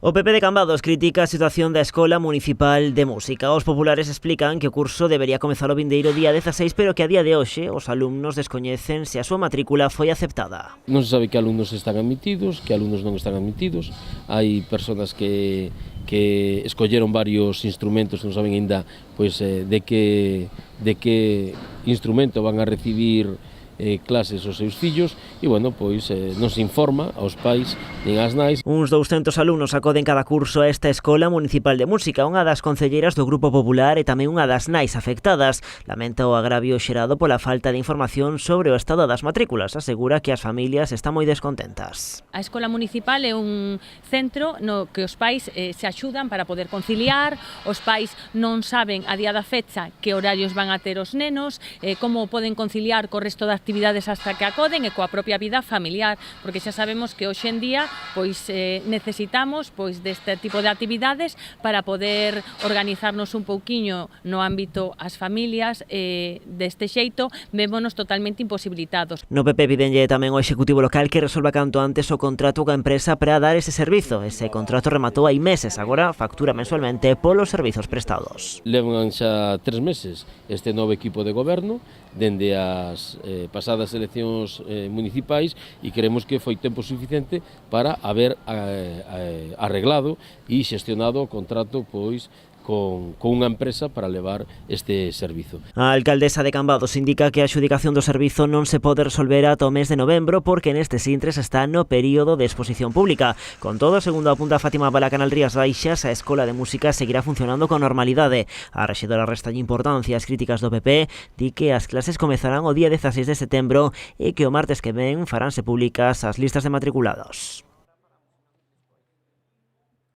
O PP de Cambados critica a situación da Escola Municipal de Música. Os populares explican que o curso debería comezar o vindeiro día 16, pero que a día de hoxe os alumnos descoñecen se a súa matrícula foi aceptada. Non se sabe que alumnos están admitidos, que alumnos non están admitidos. Hai persoas que escolleron varios instrumentos, non saben ainda pois, de que instrumento van a recibir clases os seus fillos e, bueno, pois non se informa aos pais nin ás nais. Uns 200 alumnos acoden cada curso a esta Escola Municipal de Música, unha das concelleiras do Grupo Popular e tamén unha das nais afectadas. Lamenta o agravio xerado pola falta de información sobre o estado das matrículas. Asegura que as familias están moi descontentas. A Escola Municipal é un centro no que os pais se axudan para poder conciliar, os pais non saben a día da fecha que horarios van a ter os nenos, como poden conciliar co resto de actividades hasta que acoden e coa propia vida familiar, porque xa sabemos que hoxe en día pois necesitamos pois deste tipo de actividades para poder organizarnos un pouquiño no ámbito as familias, deste xeito vémonos totalmente imposibilitados. No PP pidenlle tamén ao Executivo local que resolva canto antes o contrato coa empresa para dar ese servizo. Ese contrato rematou hai meses, agora factura mensualmente polos servizos prestados. Levan xa 3 meses este novo equipo de goberno, dende as pasadas eleccións municipais, e creemos que foi tempo suficiente para haber arreglado e xestionado o contrato pois con unha empresa para levar este servizo. A alcaldesa de Cambados indica que a adxudicación do servizo non se pode resolver ata o mes de novembro porque nestes intres está no período de exposición pública. Con todo, segundo apunta Fátima Bala, Canal Rías Baixas, a Escola de Música seguirá funcionando con normalidade. A rexedora resta importancia ás críticas do PP, di que as clases comezarán o día 16 de setembro e que o martes que ven faranse públicas as listas de matriculados.